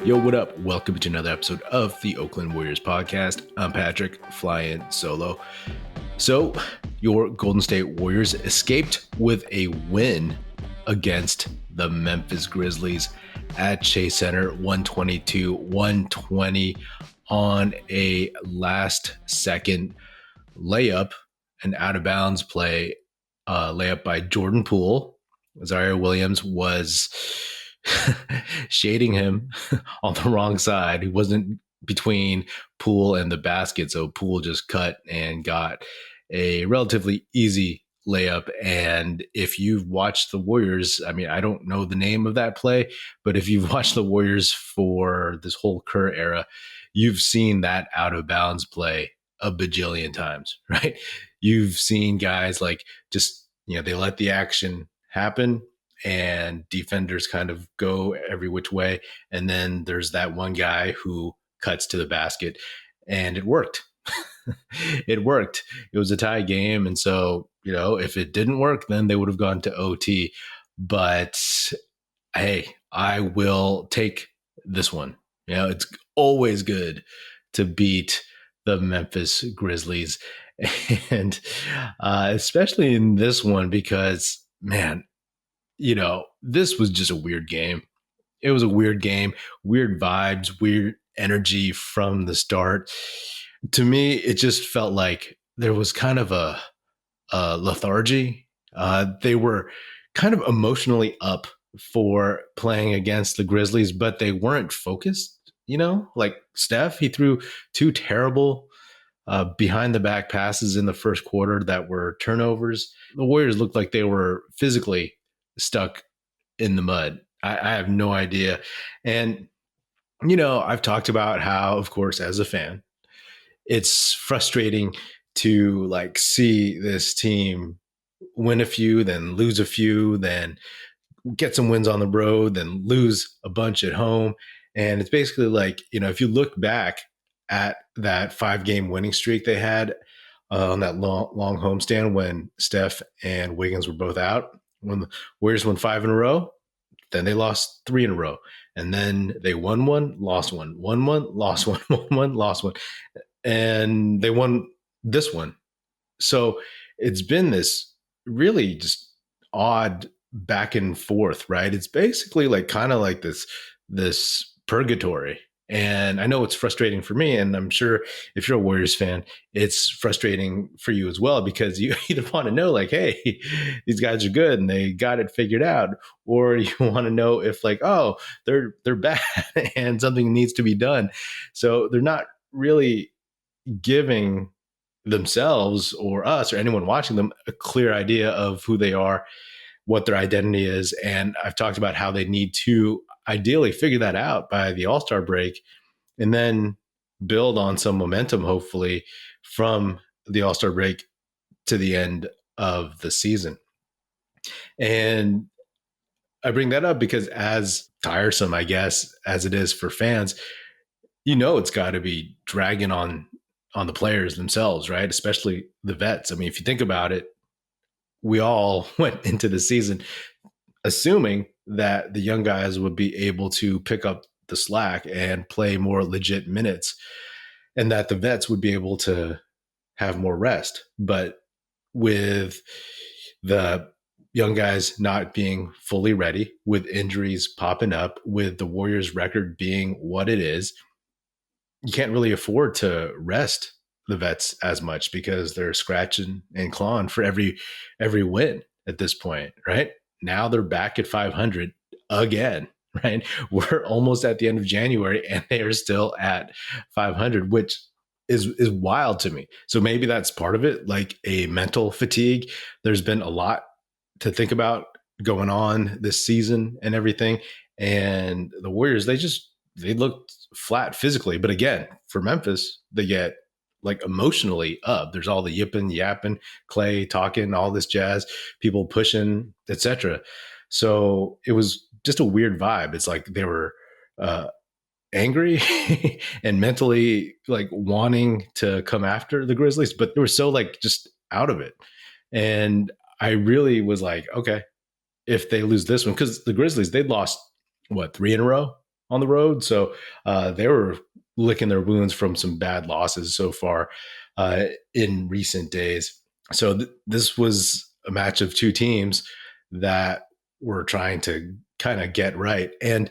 Yo, what up? Welcome to another episode of the Oakland Warriors podcast. I'm Patrick, flying solo. So, your Golden State Warriors escaped with a win against the Memphis Grizzlies at Chase Center, 122-120 on a last-second layup, an out-of-bounds play, layup by Jordan Poole. Zaire Williams was shading him on the wrong side. He wasn't between Poole and the basket, so Poole just cut and got a relatively easy layup. And if you've watched the Warriors, I mean, I don't know the name of that play, but if you've watched the Warriors for this whole Kerr era, you've seen that out of bounds play a bajillion times, right? You've seen guys like just, they let the action happen and defenders kind of go every which way. And then there's that one guy who cuts to the basket, and it worked. It worked. It was a tie game. And so, if it didn't work, then they would have gone to OT. But hey, I will take this one. It's always good to beat the Memphis Grizzlies. And especially in this one, because, man, this was just a weird game. It was a weird game, weird vibes, weird energy from the start. To me, it just felt like there was kind of a lethargy. They were kind of emotionally up for playing against the Grizzlies, but they weren't focused. Like Steph, he threw two terrible behind the back passes in the first quarter that were turnovers. The Warriors looked like they were physically stuck in the mud. I have no idea. And, I've talked about how, of course, as a fan, it's frustrating to see this team win a few, then lose a few, then get some wins on the road, then lose a bunch at home. And it's basically if you look back at that 5-game winning streak they had on that long homestand when Steph and Wiggins were both out, when the Warriors won 5 in a row, then they lost 3 in a row. And then they won one, lost one, won one, lost one, won one, lost one. And they won this one. So it's been this really just odd back and forth, right? It's basically kind of like this purgatory. And I know it's frustrating for me, and I'm sure if you're a Warriors fan, it's frustrating for you as well, because you either want to know hey, these guys are good and they got it figured out, or you want to know if they're bad and something needs to be done. So they're not really giving themselves or us or anyone watching them a clear idea of who they are, what their identity is. And I've talked about how they need to ideally figure that out by the All-Star break, and then build on some momentum, hopefully, from the All-Star break to the end of the season. And I bring that up because, as tiresome, I guess, as it is for fans, it's got to be dragging on the players themselves, right? Especially the vets. I mean, if you think about it, we all went into the season assuming that the young guys would be able to pick up the slack and play more legit minutes, and that the vets would be able to have more rest. But with the young guys not being fully ready, with injuries popping up, with the Warriors record being what it is, you can't really afford to rest the vets as much, because they're scratching and clawing for every win at this point, right? Now they're back at 500 again, right? We're almost at the end of January and they are still at 500, which is wild to me. So maybe that's part of it, like a mental fatigue. There's been a lot to think about going on this season and everything. And the Warriors, they looked flat physically. But again, for Memphis, they get emotionally up. There's all the yipping, yapping, Clay talking, all this jazz, people pushing, etc. So it was just a weird vibe. It's like they were angry and mentally wanting to come after the Grizzlies, but they were so just out of it. And I really was okay, if they lose this one, because the Grizzlies, they'd lost 3 in a row on the road. So they were licking their wounds from some bad losses so far in recent days. So this was a match of two teams that were trying to kind of get right. And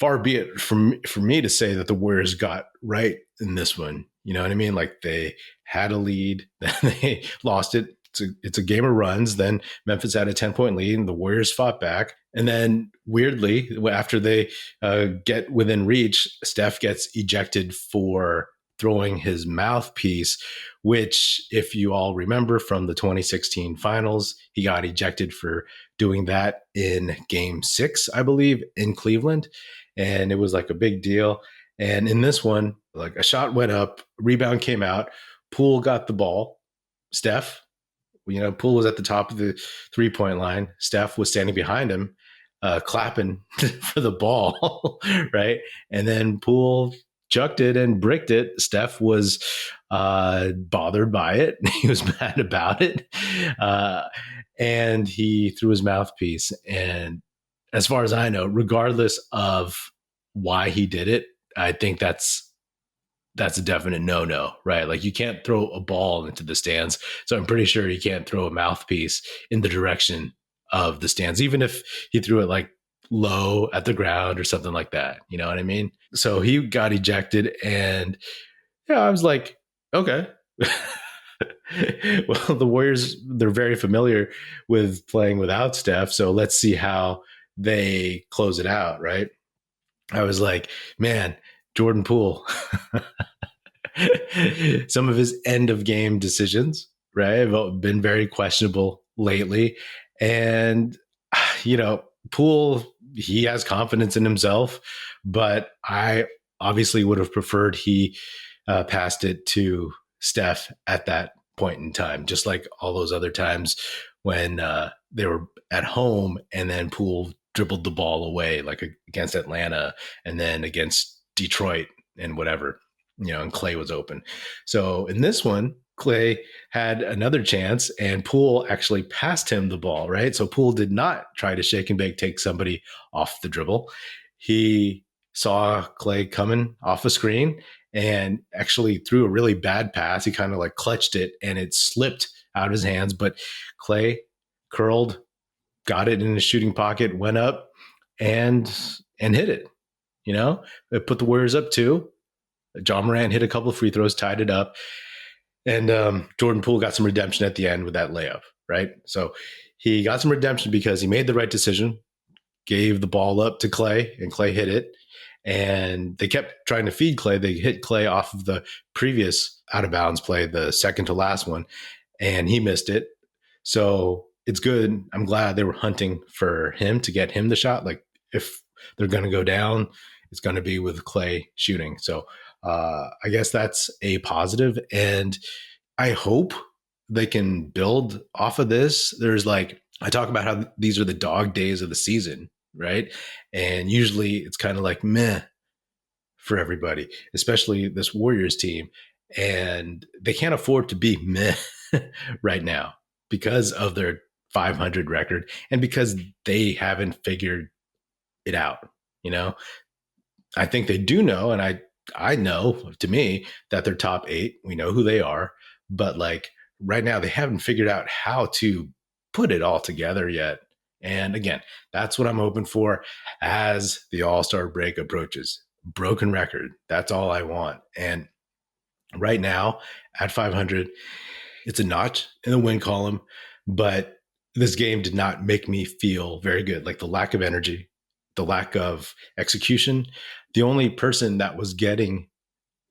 far be it from for me to say that the Warriors got right in this one. You know what I mean? Like they had a lead, then they lost it. It's a game of runs. Then Memphis had a 10-point lead, and the Warriors fought back. And then weirdly, after they get within reach, Steph gets ejected for throwing his mouthpiece, which, if you all remember from the 2016 finals, he got ejected for doing that in game 6, I believe, in Cleveland. And it was like a big deal. And in this one, like a shot went up, rebound came out, Poole got the ball. Steph, Poole was at the top of the 3-point line. Steph was standing behind him, clapping for the ball, right? And then Poole chucked it and bricked it. Steph was bothered by it. He was mad about it. And he threw his mouthpiece. And as far as I know, regardless of why he did it, I think that's a definite no-no, right? Like you can't throw a ball into the stands. So I'm pretty sure you can't throw a mouthpiece in the direction of the stands, even if he threw it like low at the ground or something like that. You know what I mean? So he got ejected, and I was like, okay. Well, the Warriors, they're very familiar with playing without Steph. So let's see how they close it out, right? I was like, man, Jordan Poole, some of his end of game decisions, right, have been very questionable lately. And, Poole, he has confidence in himself, but I obviously would have preferred he passed it to Steph at that point in time, just like all those other times when they were at home and then Poole dribbled the ball away, like against Atlanta and then against Detroit and whatever, and Clay was open. So in this one, Clay had another chance and Poole actually passed him the ball, right? So Poole did not try to shake and bake, take somebody off the dribble. He saw Clay coming off a screen and actually threw a really bad pass. He kind of like clutched it and it slipped out of his hands, but Clay curled, got it in his shooting pocket, went up and hit it. It put the Warriors up 2. John Morant hit a couple of free throws, tied it up. And Jordan Poole got some redemption at the end with that layup, right? So he got some redemption because he made the right decision, gave the ball up to Clay, and Clay hit it. And they kept trying to feed Clay. They hit Clay off of the previous out of bounds play, the second to last one, and he missed it. So it's good. I'm glad they were hunting for him to get him the shot. Like if they're going to go down, it's going to be with Clay shooting. So I guess that's a positive. And I hope they can build off of this. There's like, I talk about how these are the dog days of the season, right? And usually it's kind of like meh for everybody, especially this Warriors team. And they can't afford to be meh right now because of their 500 record and because they haven't figured it out. I think they do know, and I know, to me, that they're top 8. We know who they are, but like right now they haven't figured out how to put it all together yet. And again, that's what I'm hoping for as the All-Star break approaches. Broken record. That's all I want. And right now at 500, it's a notch in the win column, but this game did not make me feel very good. Like the lack of energy, the lack of execution. The only person that was getting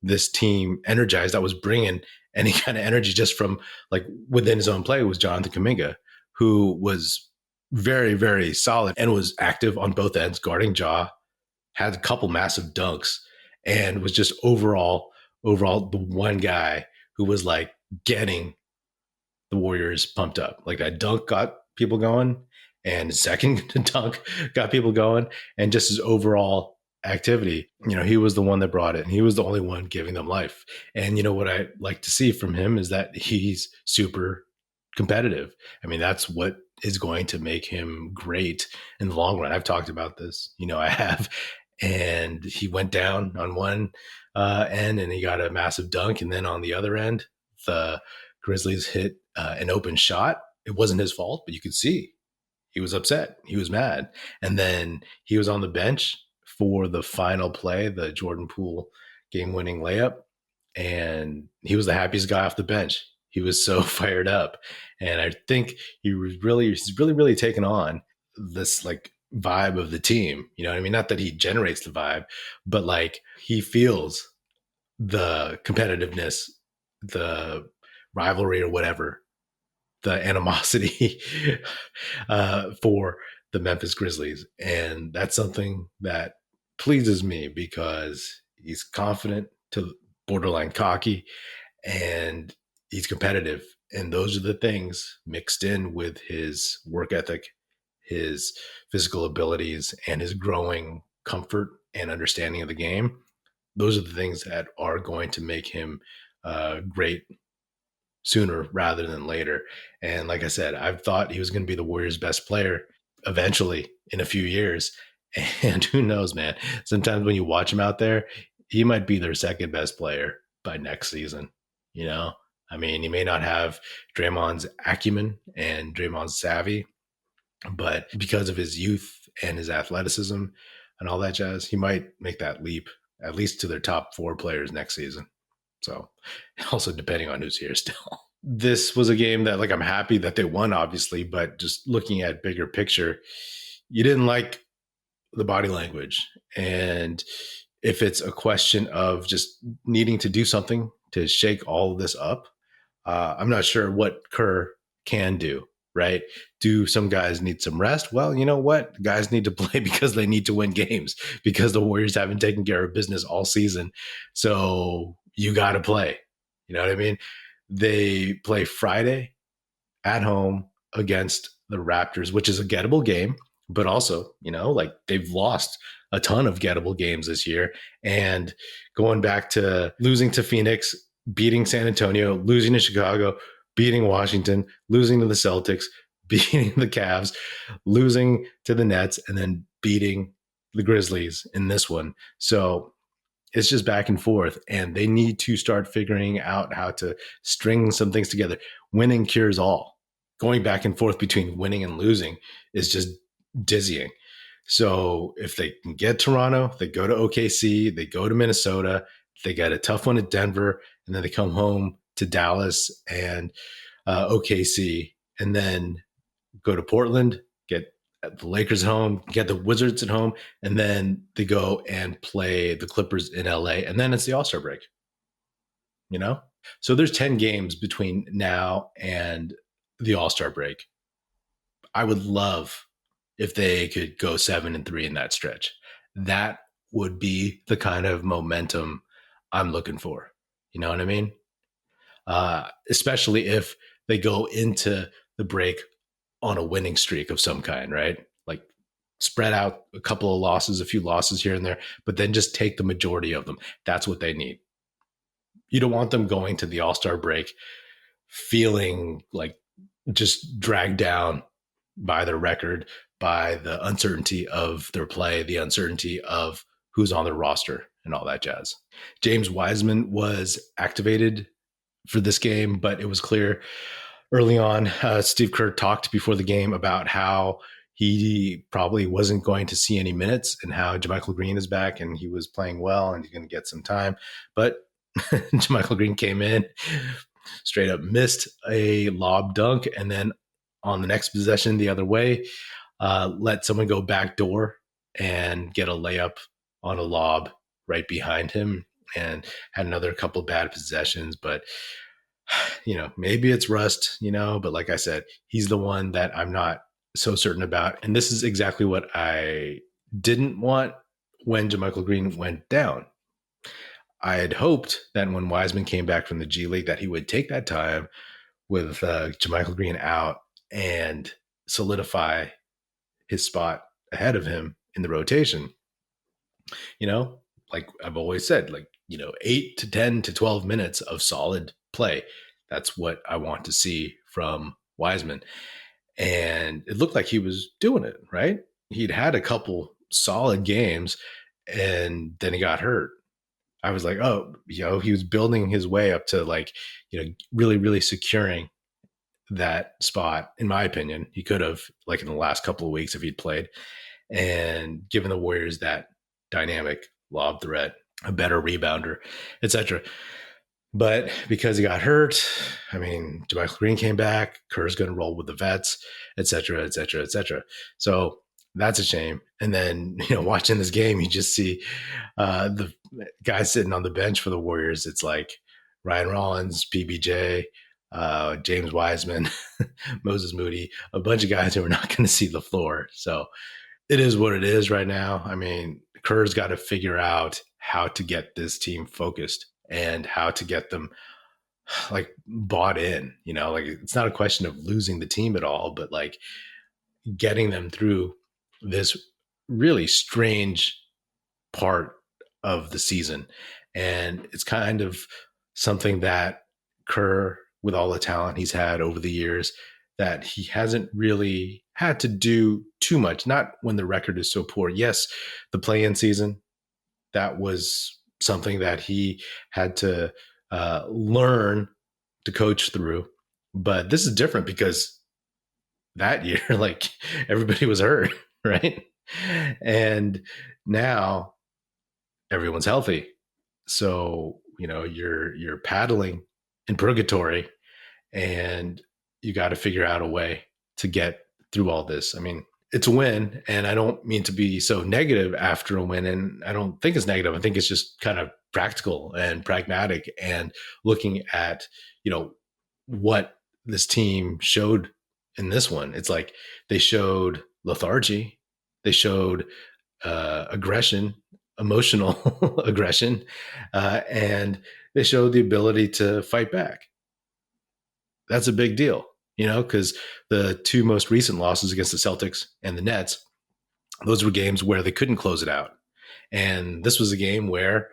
this team energized, that was bringing any kind of energy just from like within his own play, was Jonathan Kuminga, who was very, very solid and was active on both ends, guarding Ja, had a couple massive dunks, and was just overall the one guy who was like getting the Warriors pumped up. Like that dunk got people going, and second dunk got people going, and just his overall activity. He was the one that brought it, and he was the only one giving them life. And what I like to see from him is that he's super competitive. I mean, that's what is going to make him great in the long run. I've talked about this, I have. and he went down on one end and he got a massive dunk. And then on the other end, the Grizzlies hit an open shot. It wasn't his fault, but you could see he was upset. He was mad. And then he was on the bench for the final play, the Jordan Poole game-winning layup. And he was the happiest guy off the bench. He was so fired up. And I think he's really taken on this like vibe of the team. You know what I mean? Not that he generates the vibe, but like he feels the competitiveness, the rivalry or whatever, the animosity for the Memphis Grizzlies. And that's something that pleases me because he's confident to borderline cocky and he's competitive. And those are the things mixed in with his work ethic, his physical abilities, and his growing comfort and understanding of the game. Those are the things that are going to make him great sooner rather than later. And like I said, I've thought he was going to be the Warriors' best player eventually in a few years. And who knows, man? Sometimes when you watch him out there, he might be their second best player by next season. You know, I mean, he may not have Draymond's acumen and Draymond's savvy, but because of his youth and his athleticism and all that jazz, he might make that leap at least to their top 4 players next season. So also depending on who's here still. This was a game that like I'm happy that they won, obviously, but just looking at bigger picture, you didn't like the body language. And if it's a question of just needing to do something to shake all of this up, I'm not sure what Kerr can do, right? Do some guys need some rest? Well, you know what? Guys need to play because they need to win games because the Warriors haven't taken care of business all season. So you got to play. You know what I mean? They play Friday at home against the Raptors, which is a gettable game, but also, you know, like they've lost a ton of gettable games this year. And going back to losing to Phoenix, beating San Antonio, losing to Chicago, beating Washington, losing to the Celtics, beating the Cavs, losing to the Nets, and then beating the Grizzlies in this one. So it's just back and forth, and they need to start figuring out how to string some things together. Winning cures all. Going back and forth between winning and losing is just dizzying. So if they can get Toronto, they go to OKC, they go to Minnesota, they get a tough one at Denver, and then they come home to Dallas and OKC, and then go to Portland, get the Lakers at home, get the Wizards at home, and then they go and play the Clippers in LA, and then it's the All-Star break. You know? So there's 10 games between now and the All-Star break. I would love if they could go 7-3 in that stretch. That would be the kind of momentum I'm looking for. You know what I mean? Especially if they go into the break on a winning streak of some kind, right? Like spread out a couple of losses, a few losses here and there, but then just take the majority of them. That's what they need. You don't want them going to the All-Star break feeling like just dragged down by their record, by the uncertainty of their play, the uncertainty of who's on their roster and all that jazz. James Wiseman was activated for this game, but it was clear early on, Steve Kerr talked before the game about how he probably wasn't going to see any minutes and how JaMychal Green is back and he was playing well and he's going to get some time. But JaMychal Green came in, straight up missed a lob dunk, and then on the next possession the other way, let someone go backdoor and get a layup on a lob right behind him, and had another couple of bad possessions. But you know, maybe it's rust, you know, but like I said, he's the one that I'm not so certain about. And this is exactly what I didn't want when JaMychal Green went down. I had hoped that when Wiseman came back from the G League that he would take that time with JaMychal Green out and solidify his spot ahead of him in the rotation. You know, like I've always said, like, you know, 8 to 10 to 12 minutes of solid play. That's what I want to see from Wiseman. And it looked like he was doing it, right? He'd had a couple solid games, and then he got hurt. I was like, oh, he was building his way up to like, really, really securing that spot. In my opinion, he could have, like, in the last couple of weeks if he'd played and given the Warriors that dynamic lob threat, a better rebounder, etc. But because he got hurt, I mean, JaMychal Green came back, Kerr's going to roll with the vets, et cetera, et cetera, et cetera. So that's a shame. And then, watching this game, you just see the guys sitting on the bench for the Warriors. It's like Ryan Rollins, PBJ, James Wiseman, Moses Moody, a bunch of guys who are not going to see the floor. So it is what it is right now. I mean, Kerr's got to figure out how to get this team focused and how to get them like bought in, like it's not a question of losing the team at all, but like getting them through this really strange part of the season. And it's kind of something that Kerr, with all the talent he's had over the years, that he hasn't really had to do too much, not when the record is so poor. Yes, the play-in season, that was something that he had to learn to coach through. But this is different because that year, like, everybody was hurt, right? And now everyone's healthy. So, you're paddling in purgatory, and you got to figure out a way to get through all this. I mean, it's a win, and I don't mean to be so negative after a win, and I don't think it's negative. I think it's just kind of practical and pragmatic, and looking at, what this team showed in this one. It's like they showed lethargy, they showed aggression, emotional aggression, and they showed the ability to fight back. That's a big deal, because the two most recent losses against the Celtics and the Nets, those were games where they couldn't close it out. And this was a game where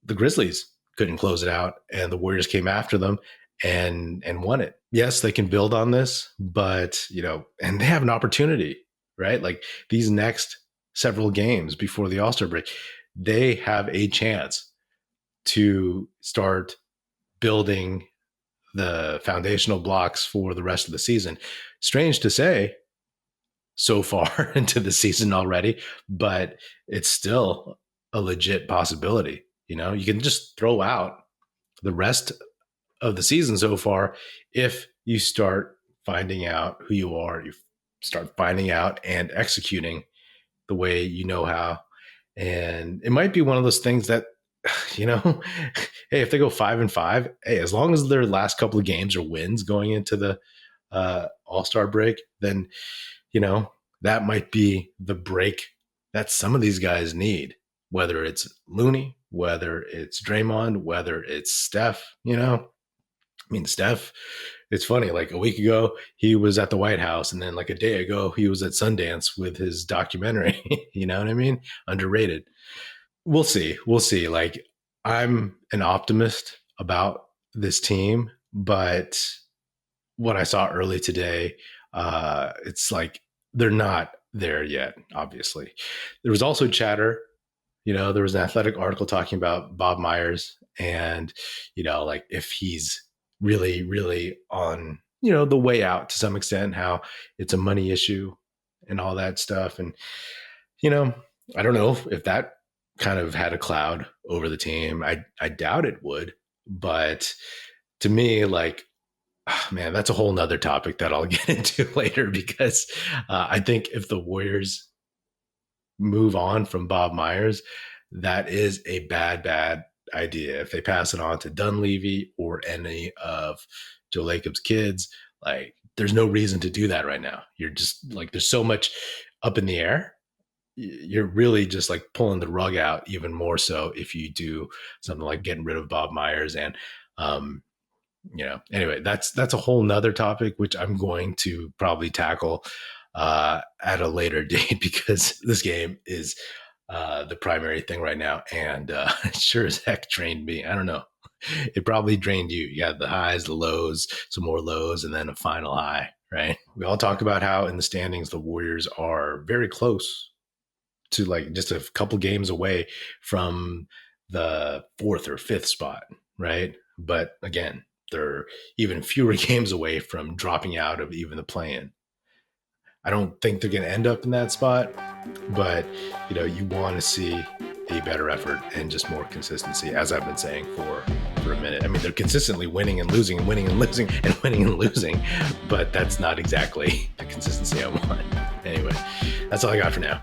the Grizzlies couldn't close it out, and the Warriors came after them and won it. Yes, they can build on this, but, and they have an opportunity, right? Like these next several games before the All-Star break, they have a chance to start building the foundational blocks for the rest of the season. Strange to say, so far into the season already, but it's still a legit possibility. You can just throw out the rest of the season so far if you start finding out who you are, you start finding out and executing the way you know how. And it might be one of those things that, hey, if they go 5-5, hey, as long as their last couple of games are wins going into the All-Star break, then, that might be the break that some of these guys need, whether it's Looney, whether it's Draymond, whether it's Steph. I mean, Steph, it's funny, like a week ago, he was at the White House, and then like a day ago, he was at Sundance with his documentary. You know what I mean? Underrated. We'll see. We'll see. Like, I'm an optimist about this team, but what I saw early today, it's like they're not there yet, obviously. There was also chatter. There was an Athletic article talking about Bob Myers and, like if he's really, really on, the way out to some extent, how it's a money issue and all that stuff. And, I don't know if that kind of had a cloud over the team. I doubt it would, but to me, like, oh, man, that's a whole nother topic that I'll get into later, because I think if the Warriors move on from Bob Myers, that is a bad idea. If they pass it on to Dunleavy or any of Joe Lacob's kids, like there's no reason to do that right now. You're just like, there's so much up in the air. You're really just like pulling the rug out even more so if you do something like getting rid of Bob Myers. And, anyway, that's a whole nother topic, which I'm going to probably tackle at a later date, because this game is the primary thing right now. And it sure as heck drained me. I don't know. It probably drained you. You got the highs, the lows, some more lows, and then a final high, right? We all talk about how in the standings, the Warriors are very close to like just a couple games away from the 4th or 5th spot, right? But again, they're even fewer games away from dropping out of even the play-in. I don't think they're going to end up in that spot, but you want to see a better effort and just more consistency, as I've been saying for a minute. I mean, they're consistently winning and losing and winning and losing and winning and losing, but that's not exactly the consistency I want. Anyway, that's all I got for now.